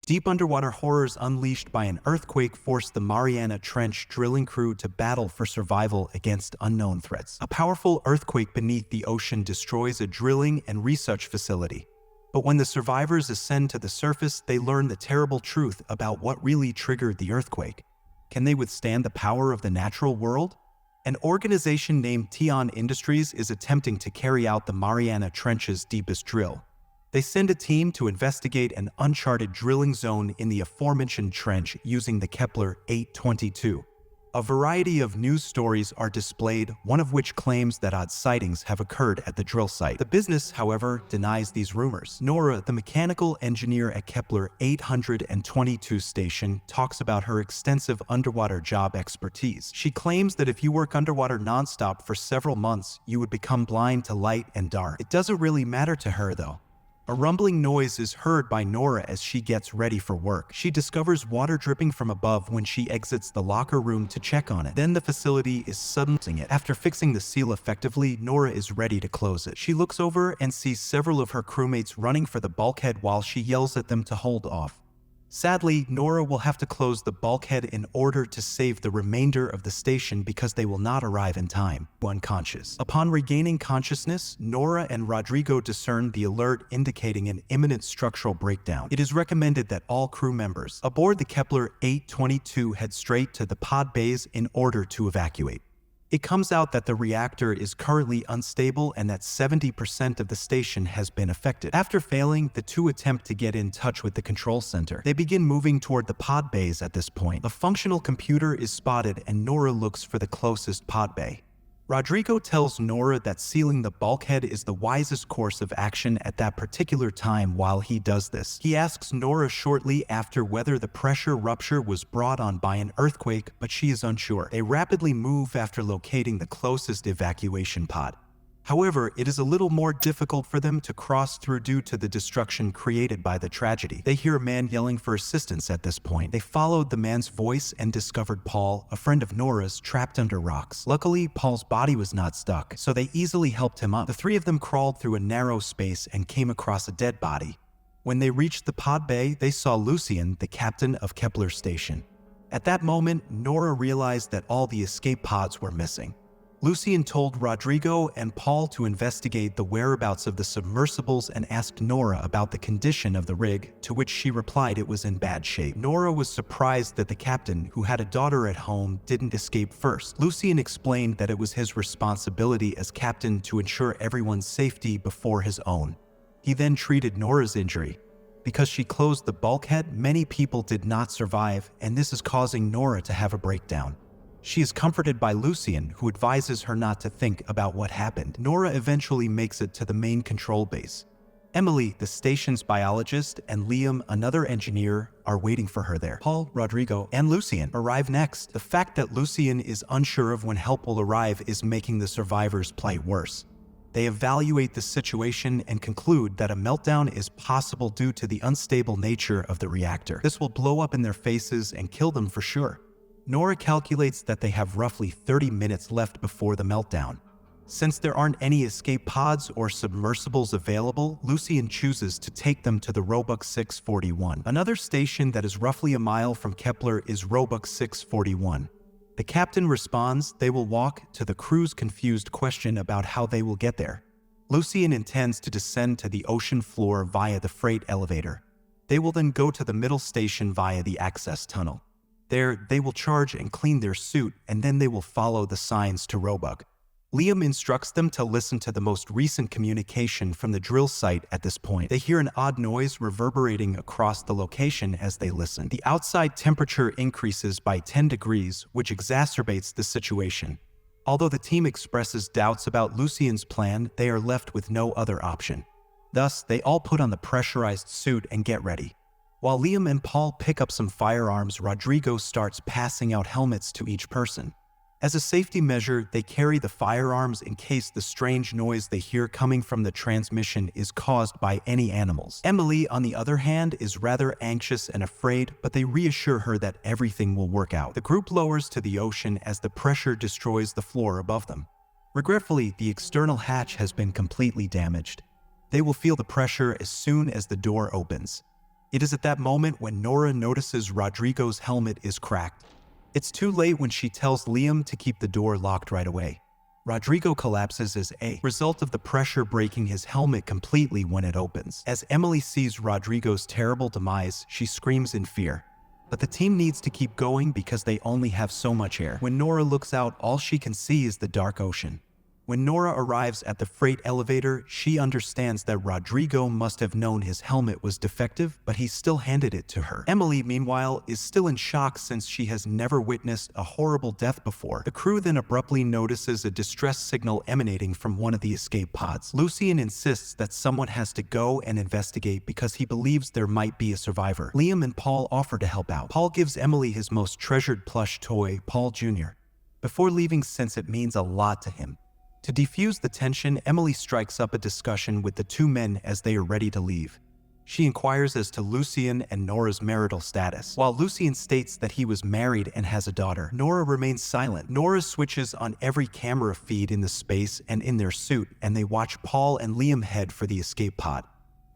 Deep underwater horrors unleashed by an earthquake forced the Mariana Trench drilling crew to battle for survival against unknown threats. A powerful earthquake beneath the ocean destroys a drilling and research facility. But when the survivors ascend to the surface, they learn the terrible truth about what really triggered the earthquake. Can they withstand the power of the natural world? An organization named Tian Industries is attempting to carry out the Mariana Trench's deepest drill. They send a team to investigate an uncharted drilling zone in the aforementioned trench using the Kepler 822. A variety of news stories are displayed, one of which claims that odd sightings have occurred at the drill site. The business, however, denies these rumors. Nora, the mechanical engineer at Kepler 822 station, talks about her extensive underwater job expertise. She claims that if you work underwater nonstop for several months, you would become blind to light and dark. It doesn't really matter to her, though. A rumbling noise is heard by Nora as she gets ready for work. She discovers water dripping from above when she exits the locker room to check on it. Then the facility is suddenly it. After fixing the seal effectively, Nora is ready to close it. She looks over and sees several of her crewmates running for the bulkhead while she yells at them to hold off. Sadly, Nora will have to close the bulkhead in order to save the remainder of the station because they will not arrive in time. Unconscious. Upon regaining consciousness, Nora and Rodrigo discern the alert indicating an imminent structural breakdown. It is recommended that all crew members aboard the Kepler 822 head straight to the pod bays in order to evacuate. It comes out that the reactor is currently unstable and that 70% of the station has been affected. After failing, the two attempt to get in touch with the control center. They begin moving toward the pod bays at this point. A functional computer is spotted and Nora looks for the closest pod bay. Rodrigo tells Nora that sealing the bulkhead is the wisest course of action at that particular time. While he does this, he asks Nora shortly after whether the pressure rupture was brought on by an earthquake, but she is unsure. They rapidly move after locating the closest evacuation pod. However, it is a little more difficult for them to cross through due to the destruction created by the tragedy. They hear a man yelling for assistance at this point. They followed the man's voice and discovered Paul, a friend of Nora's, trapped under rocks. Luckily, Paul's body was not stuck, so they easily helped him up. The three of them crawled through a narrow space and came across a dead body. When they reached the pod bay, they saw Lucien, the captain of Kepler station. At that moment, Nora realized that all the escape pods were missing. Lucien told Rodrigo and Paul to investigate the whereabouts of the submersibles and asked Nora about the condition of the rig, to which she replied it was in bad shape. Nora was surprised that the captain, who had a daughter at home, didn't escape first. Lucien explained that it was his responsibility as captain to ensure everyone's safety before his own. He then treated Nora's injury. Because she closed the bulkhead, many people did not survive, and this is causing Nora to have a breakdown. She is comforted by Lucien, who advises her not to think about what happened. Nora eventually makes it to the main control base. Emily, the station's biologist, and Liam, another engineer, are waiting for her there. Paul, Rodrigo, and Lucien arrive next. The fact that Lucien is unsure of when help will arrive is making the survivors' plight worse. They evaluate the situation and conclude that a meltdown is possible due to the unstable nature of the reactor. This will blow up in their faces and kill them for sure. Nora calculates that they have roughly 30 minutes left before the meltdown. Since there aren't any escape pods or submersibles available, Lucien chooses to take them to the Roebuck 641. Another station that is roughly a mile from Kepler is Roebuck 641. The captain responds they will walk, to the crew's confused question about how they will get there. Lucien intends to descend to the ocean floor via the freight elevator. They will then go to the middle station via the access tunnel. There, they will charge and clean their suit, and then they will follow the signs to Roebuck. Liam instructs them to listen to the most recent communication from the drill site at this point. They hear an odd noise reverberating across the location as they listen. The outside temperature increases by 10 degrees, which exacerbates the situation. Although the team expresses doubts about Lucien's plan, they are left with no other option. Thus, they all put on the pressurized suit and get ready. While Liam and Paul pick up some firearms, Rodrigo starts passing out helmets to each person. As a safety measure, they carry the firearms in case the strange noise they hear coming from the transmission is caused by any animals. Emily, on the other hand, is rather anxious and afraid, but they reassure her that everything will work out. The group lowers to the ocean as the pressure destroys the floor above them. Regretfully, the external hatch has been completely damaged. They will feel the pressure as soon as the door opens. It is at that moment when Nora notices Rodrigo's helmet is cracked. It's too late when she tells Liam to keep the door locked right away. Rodrigo collapses as a result of the pressure breaking his helmet completely when it opens. As Emily sees Rodrigo's terrible demise, she screams in fear. But the team needs to keep going because they only have so much air. When Nora looks out, all she can see is the dark ocean. When Nora arrives at the freight elevator, she understands that Rodrigo must have known his helmet was defective, but he still handed it to her. Emily, meanwhile, is still in shock since she has never witnessed a horrible death before. The crew then abruptly notices a distress signal emanating from one of the escape pods. Lucien insists that someone has to go and investigate because he believes there might be a survivor. Liam and Paul offer to help out. Paul gives Emily his most treasured plush toy, Paul Jr., before leaving since it means a lot to him. To defuse the tension, Emily strikes up a discussion with the two men as they are ready to leave. She inquires as to Lucien and Nora's marital status. While Lucien states that he was married and has a daughter, Nora remains silent. Nora switches on every camera feed in the space and in their suit, and they watch Paul and Liam head for the escape pod.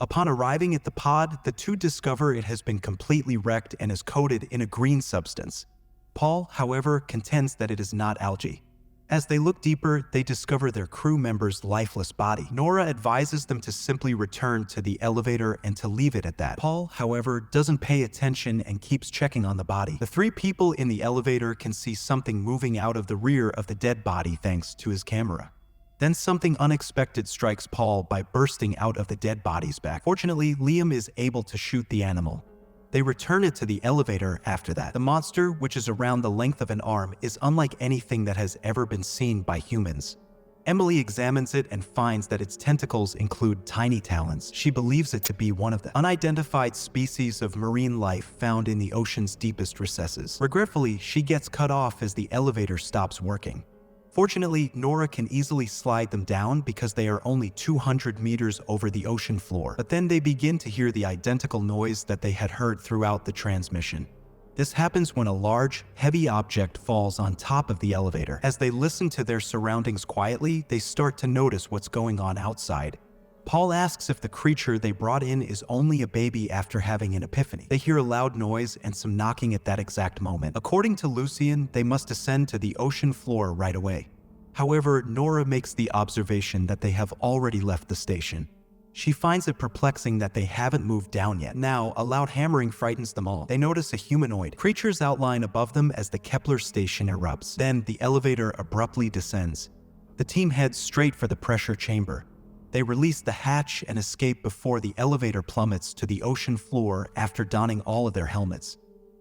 Upon arriving at the pod, the two discover it has been completely wrecked and is coated in a green substance. Paul, however, contends that it is not algae. As they look deeper, they discover their crew member's lifeless body. Nora advises them to simply return to the elevator and to leave it at that. Paul, however, doesn't pay attention and keeps checking on the body. The three people in the elevator can see something moving out of the rear of the dead body thanks to his camera. Then something unexpected strikes Paul by bursting out of the dead body's back. Fortunately, Liam is able to shoot the animal. They return it to the elevator after that. The monster, which is around the length of an arm, is unlike anything that has ever been seen by humans. Emily examines it and finds that its tentacles include tiny talons. She believes it to be one of the unidentified species of marine life found in the ocean's deepest recesses. Regretfully, she gets cut off as the elevator stops working. Fortunately, Nora can easily slide them down because they are only 200 meters over the ocean floor. But then they begin to hear the identical noise that they had heard throughout the transmission. This happens when a large, heavy object falls on top of the elevator. As they listen to their surroundings quietly, they start to notice what's going on outside. Paul asks if the creature they brought in is only a baby after having an epiphany. They hear a loud noise and some knocking at that exact moment. According to Lucien, they must ascend to the ocean floor right away. However, Nora makes the observation that they have already left the station. She finds it perplexing that they haven't moved down yet. Now, a loud hammering frightens them all. They notice a humanoid creature's outline above them as the Kepler station erupts. Then, the elevator abruptly descends. The team heads straight for the pressure chamber. They release the hatch and escape before the elevator plummets to the ocean floor after donning all of their helmets.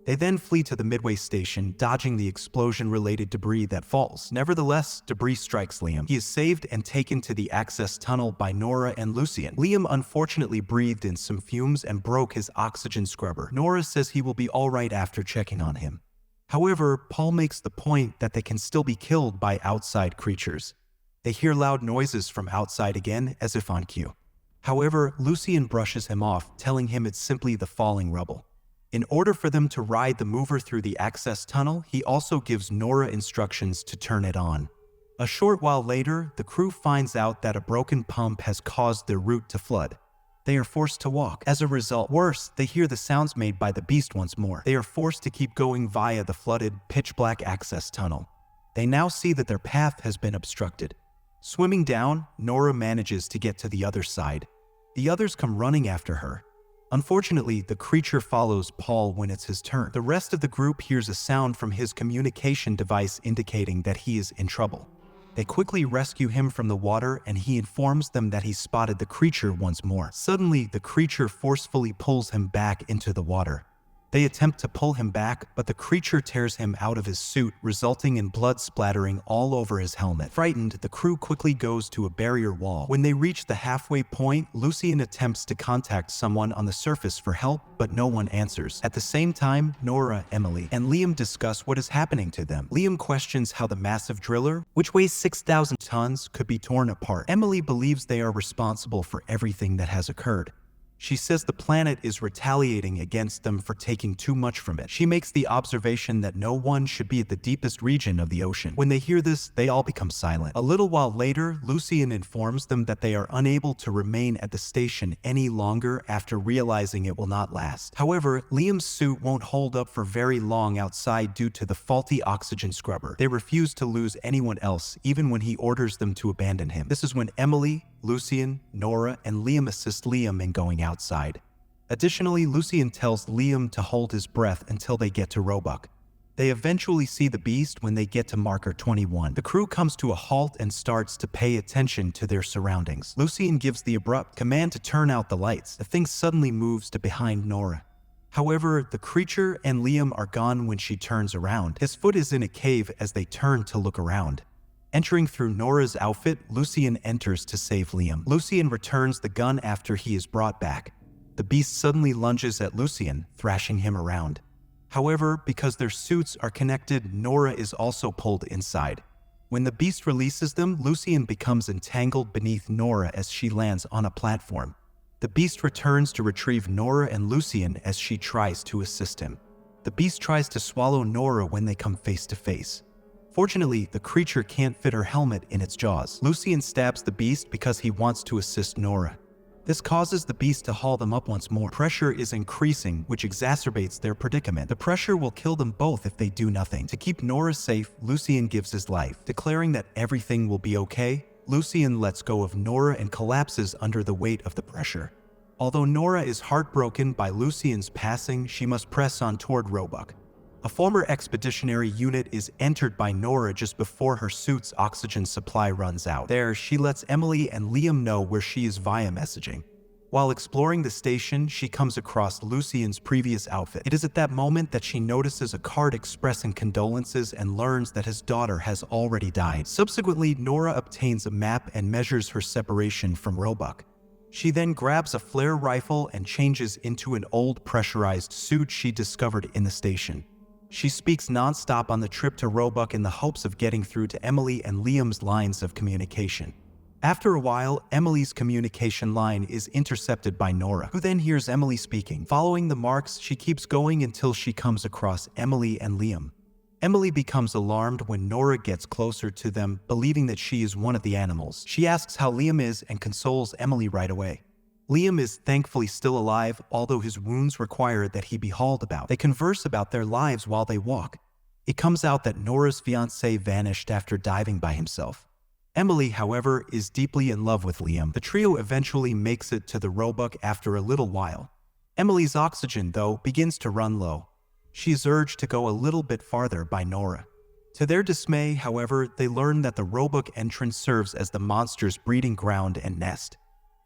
They then flee to the midway station, dodging the explosion-related debris that falls. Nevertheless, debris strikes Liam. He is saved and taken to the access tunnel by Nora and Lucien. Liam unfortunately breathed in some fumes and broke his oxygen scrubber. Nora says he will be alright after checking on him. However, Paul makes the point that they can still be killed by outside creatures. They hear loud noises from outside again, as if on cue. However, Lucien brushes him off, telling him it's simply the falling rubble. In order for them to ride the mover through the access tunnel, he also gives Nora instructions to turn it on. A short while later, the crew finds out that a broken pump has caused their route to flood. They are forced to walk. As a result, worse, they hear the sounds made by the beast once more. They are forced to keep going via the flooded, pitch-black access tunnel. They now see that their path has been obstructed. Swimming down, Nora manages to get to the other side. The others come running after her. Unfortunately, the creature follows Paul when it's his turn. The rest of the group hears a sound from his communication device indicating that he is in trouble. They quickly rescue him from the water and he informs them that he spotted the creature once more. Suddenly, the creature forcefully pulls him back into the water. They attempt to pull him back, but the creature tears him out of his suit, resulting in blood splattering all over his helmet. Frightened, the crew quickly goes to a barrier wall. When they reach the halfway point, Lucien attempts to contact someone on the surface for help, but no one answers. At the same time, Nora, Emily, and Liam discuss what is happening to them. Liam questions how the massive driller, which weighs 6,000 tons, could be torn apart. Emily believes they are responsible for everything that has occurred. She says the planet is retaliating against them for taking too much from it. She makes the observation that no one should be at the deepest region of the ocean. When they hear this, they all become silent. A little while later, Lucien informs them that they are unable to remain at the station any longer after realizing it will not last. However, Liam's suit won't hold up for very long outside due to the faulty oxygen scrubber. They refuse to lose anyone else, even when he orders them to abandon him. This is when Emily, Lucien, Nora, and Liam assist Liam in going outside. Additionally, Lucien tells Liam to hold his breath until they get to Roebuck. They eventually see the beast when they get to marker 21. The crew comes to a halt and starts to pay attention to their surroundings. Lucien gives the abrupt command to turn out the lights. The thing suddenly moves to behind Nora. However, the creature and Liam are gone when she turns around. His foot is in a cave as they turn to look around. Entering through Nora's outfit, Lucien enters to save Liam. Lucien returns the gun after he is brought back. The beast suddenly lunges at Lucien, thrashing him around. However, because their suits are connected, Nora is also pulled inside. When the beast releases them, Lucien becomes entangled beneath Nora as she lands on a platform. The beast returns to retrieve Nora and Lucien as she tries to assist him. The beast tries to swallow Nora when they come face to face. Fortunately, the creature can't fit her helmet in its jaws. Lucien stabs the beast because he wants to assist Nora. This causes the beast to haul them up once more. Pressure is increasing, which exacerbates their predicament. The pressure will kill them both if they do nothing. To keep Nora safe, Lucien gives his life. Declaring that everything will be okay, Lucien lets go of Nora and collapses under the weight of the pressure. Although Nora is heartbroken by Lucien's passing, she must press on toward Roebuck. A former expeditionary unit is entered by Nora just before her suit's oxygen supply runs out. There, she lets Emily and Liam know where she is via messaging. While exploring the station, she comes across Lucien's previous outfit. It is at that moment that she notices a card expressing condolences and learns that his daughter has already died. Subsequently, Nora obtains a map and measures her separation from Roebuck. She then grabs a flare rifle and changes into an old pressurized suit she discovered in the station. She speaks non-stop on the trip to Roebuck in the hopes of getting through to Emily and Liam's lines of communication. After a while, Emily's communication line is intercepted by Nora, who then hears Emily speaking. Following the marks, she keeps going until she comes across Emily and Liam. Emily becomes alarmed when Nora gets closer to them, believing that she is one of the animals. She asks how Liam is and consoles Emily right away. Liam is thankfully still alive, although his wounds require that he be hauled about. They converse about their lives while they walk. It comes out that Nora's fiancé vanished after diving by himself. Emily, however, is deeply in love with Liam. The trio eventually makes it to the Roebuck after a little while. Emily's oxygen, though, begins to run low. She is urged to go a little bit farther by Nora. To their dismay, however, they learn that the Roebuck entrance serves as the monster's breeding ground and nest.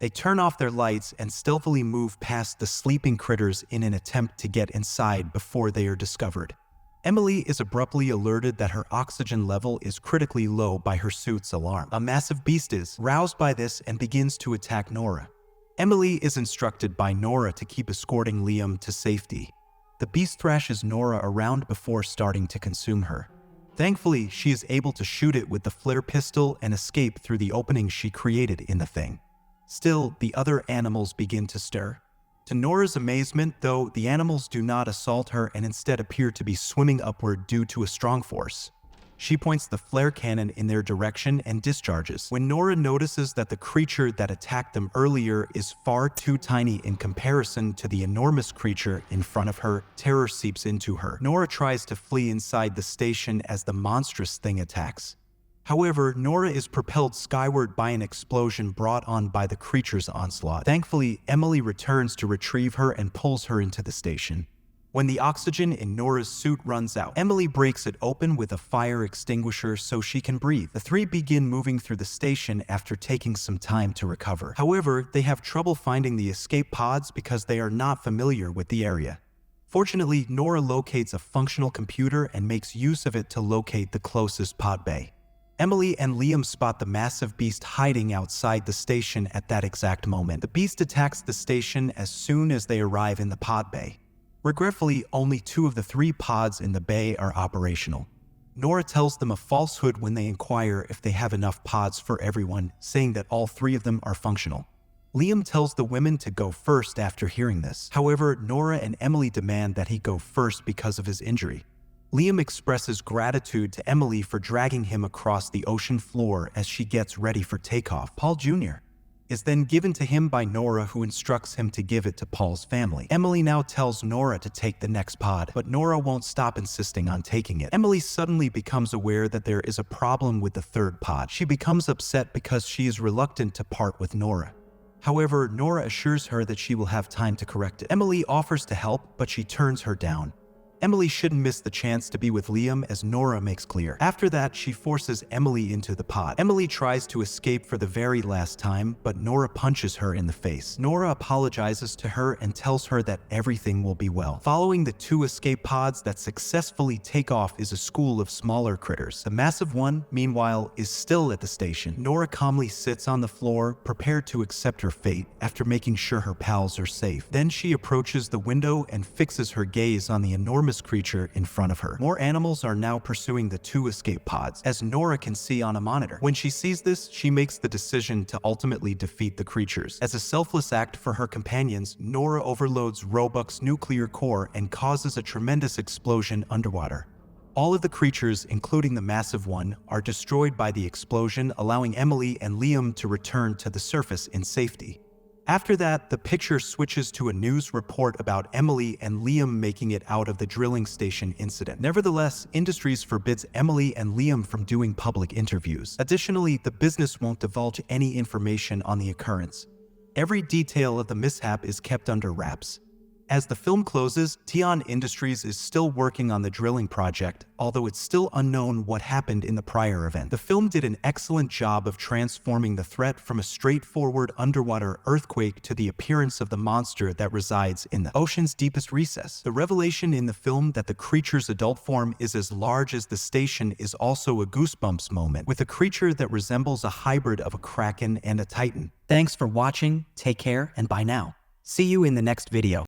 They turn off their lights and stealthily move past the sleeping critters in an attempt to get inside before they are discovered. Emily is abruptly alerted that her oxygen level is critically low by her suit's alarm. A massive beast is roused by this and begins to attack Nora. Emily is instructed by Nora to keep escorting Liam to safety. The beast thrashes Nora around before starting to consume her. Thankfully, she is able to shoot it with the flare pistol and escape through the opening she created in the thing. Still, the other animals begin to stir. To Nora's amazement, though, the animals do not assault her and instead appear to be swimming upward due to a strong force. She points the flare cannon in their direction and discharges. When Nora notices that the creature that attacked them earlier is far too tiny in comparison to the enormous creature in front of her, terror seeps into her. Nora tries to flee inside the station as the monstrous thing attacks. However, Nora is propelled skyward by an explosion brought on by the creature's onslaught. Thankfully, Emily returns to retrieve her and pulls her into the station. When the oxygen in Nora's suit runs out, Emily breaks it open with a fire extinguisher so she can breathe. The three begin moving through the station after taking some time to recover. However, they have trouble finding the escape pods because they are not familiar with the area. Fortunately, Nora locates a functional computer and makes use of it to locate the closest pod bay. Emily and Liam spot the massive beast hiding outside the station at that exact moment. The beast attacks the station as soon as they arrive in the pod bay. Regretfully, only 2 of the 3 pods in the bay are operational. Nora tells them a falsehood when they inquire if they have enough pods for everyone, saying that all 3 of them are functional. Liam tells the women to go first after hearing this. However, Nora and Emily demand that he go first because of his injury. Liam expresses gratitude to Emily for dragging him across the ocean floor as she gets ready for takeoff. Paul Jr. is then given to him by Nora, who instructs him to give it to Paul's family. Emily now tells Nora to take the next pod, but Nora won't stop insisting on taking it. Emily suddenly becomes aware that there is a problem with the third pod. She becomes upset because she is reluctant to part with Nora. However, Nora assures her that she will have time to correct it. Emily offers to help, but she turns her down. Emily shouldn't miss the chance to be with Liam, as Nora makes clear. After that, she forces Emily into the pod. Emily tries to escape for the very last time, but Nora punches her in the face. Nora apologizes to her and tells her that everything will be well. Following the 2 escape pods that successfully take off is a school of smaller critters. The massive one, meanwhile, is still at the station. Nora calmly sits on the floor, prepared to accept her fate after making sure her pals are safe. Then she approaches the window and fixes her gaze on the enormous creature in front of her. More animals are now pursuing the 2 escape pods, as Nora can see on a monitor. When she sees this, she makes the decision to ultimately defeat the creatures. As a selfless act for her companions, Nora overloads Roebuck's nuclear core and causes a tremendous explosion underwater. All of the creatures, including the massive one, are destroyed by the explosion, allowing Emily and Liam to return to the surface in safety. After that, the picture switches to a news report about Emily and Liam making it out of the drilling station incident. Nevertheless, Industries forbids Emily and Liam from doing public interviews. Additionally, the business won't divulge any information on the occurrence. Every detail of the mishap is kept under wraps. As the film closes, Tian Industries is still working on the drilling project, although it's still unknown what happened in the prior event. The film did an excellent job of transforming the threat from a straightforward underwater earthquake to the appearance of the monster that resides in the ocean's deepest recess. The revelation in the film that the creature's adult form is as large as the station is also a goosebumps moment, with a creature that resembles a hybrid of a kraken and a titan. Thanks for watching, take care, and bye now. See you in the next video.